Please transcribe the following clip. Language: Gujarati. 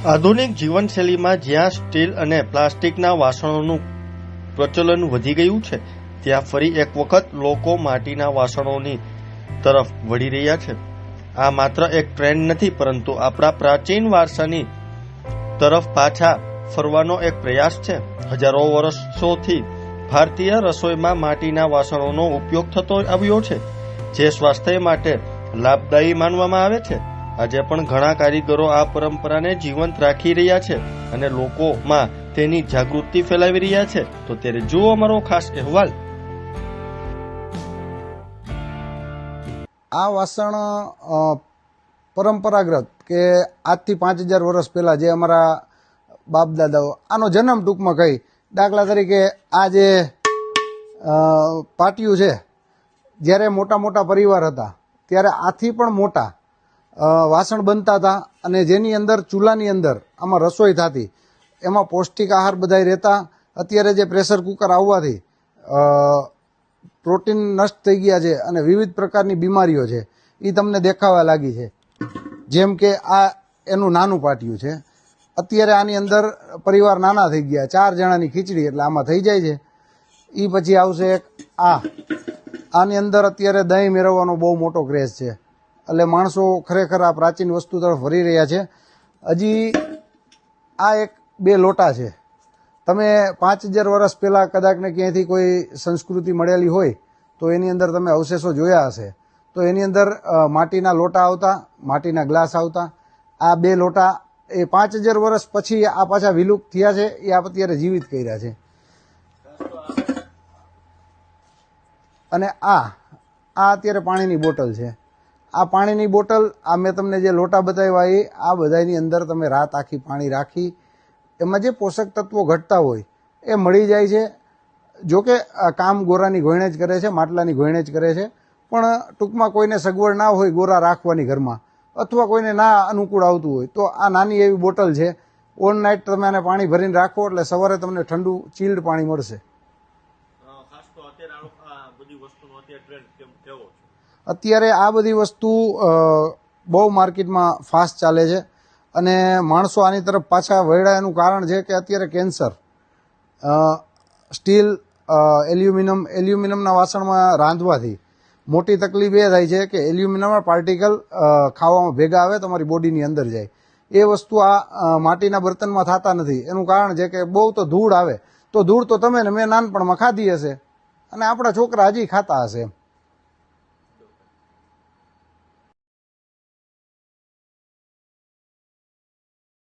આધુનિક જીવનશૈલીમાં જ્યાં સ્ટીલ અને પ્લાસ્ટિકના વાસણોનું પ્રચલન વધી ગયું છે, ત્યાં ફરી એક વખત લોકો માટીના વાસણોની તરફ વળી રહ્યા છે. આ માત્ર એક ટ્રેન્ડ નથી, પરંતુ આપણા પ્રાચીન વારસાની તરફ પાછા ફરવાનો એક પ્રયાસ છે. હજારો વર્ષોથી ભારતીય રસોઈમાં માટીના વાસણોનો ઉપયોગ થતો આવ્યો છે, જે સ્વાસ્થ્ય માટે લાભદાયી માનવામાં આવે છે. આજે પણ ઘણા કારીગરો આ પરંપરાને જીવંત રાખી રહ્યા છે અને લોકોમાં તેની જાગૃતિ ફેલાવી રહ્યા છે. તો ત્યારે જુઓ અમારો ખાસ અહેવાલ. આ વાસણ પરંપરાગત કે આજથી 5000 વર્ષ પહેલા જે અમારા બાપ દાદાઓ આનો જન્મ ટૂંકમાં કહી, દાખલા તરીકે આ જે પાટિયું છે, જ્યારે મોટા મોટા પરિવાર હતા ત્યારે આથી પણ મોટા વાસણ બનતા હતા અને જેની અંદર ચૂલાની અંદર આમાં રસોઈ થતી, એમાં પૌષ્ટિક આહાર બધાય રહેતા. અત્યારે જે પ્રેશર કુકર આવવાથી પ્રોટીન નષ્ટ થઈ ગયા છે અને વિવિધ પ્રકારની બીમારીઓ છે એ તમને દેખાવા લાગી છે. જેમ કે આ એનું નાનું પાટિયું છે. અત્યારે આની અંદર પરિવાર નાના થઈ ગયા, 4 જણાની ખીચડી એટલે આમાં થઈ જાય છે. એ પછી આવશે એક આની અંદર અત્યારે દહીં મેળવવાનો બહુ મોટો ક્રેઝ છે, એટલે માણસો ખરેખર આ પ્રાચીન વસ્તુ તરફ વળી રહ્યા છે. હજી આ 1-2 લોટા છે. તમે 5000 વર્ષ પહેલાં કદાચ ને ક્યાંયથી કોઈ સંસ્કૃતિ મળેલી હોય તો એની અંદર તમે અવશેષો જોયા હશે. તો એની અંદર માટીના લોટા આવતા, માટીના ગ્લાસ આવતા. આ 2 લોટા એ 5000 વર્ષ પછી આ પાછા વિલુપ્ત થયા છે, એ આ અત્યારે જીવિત કર્યા છે. અને આ અત્યારે પાણીની બોટલ છે. આ પાણીની બોટલ, આ મેં તમને જે લોટા બતાવ્યા એ આ બધાની અંદર તમે રાત આખી પાણી રાખી, એમાં જે પોષક તત્વો ઘટતા હોય એ મળી જાય છે. જોકે કામ ગોરાની ઘોયણે જ કરે છે, માટલાની ઘોયણે જ કરે છે, પણ ટૂંકમાં કોઈને સગવડ ના હોય ગોરા રાખવાની ઘરમાં, અથવા કોઈને ના અનુકૂળ આવતું હોય તો આ નાની એવી બોટલ છે. ઓવરનાઇટ તમે આને પાણી ભરીને રાખો એટલે સવારે તમને ઠંડુ ચીલ્ડ પાણી મળશે. અત્યારે આ બધી વસ્તુ બહુ માર્કેટમાં ફાસ્ટ ચાલે છે અને માણસો આની તરફ પાછા વળ્યા. એનું કારણ છે કે અત્યારે કેન્સર, સ્ટીલ, એલ્યુમિનિયમના વાસણમાં રાંધવાથી મોટી તકલીફ એ થાય છે કે એલ્યુમિનિયમના પાર્ટિકલ ખાવામાં ભેગા આવે, તમારી બોડીની અંદર જાય. એ વસ્તુ આ માટીના બર્તનમાં થતા નથી. એનું કારણ છે કે બહુ તો ધૂળ આવે, તો ધૂળ તો તમે ને મેં નાનપણમાં ખાધી હશે અને આપણા છોકરા હજી ખાતા હશે.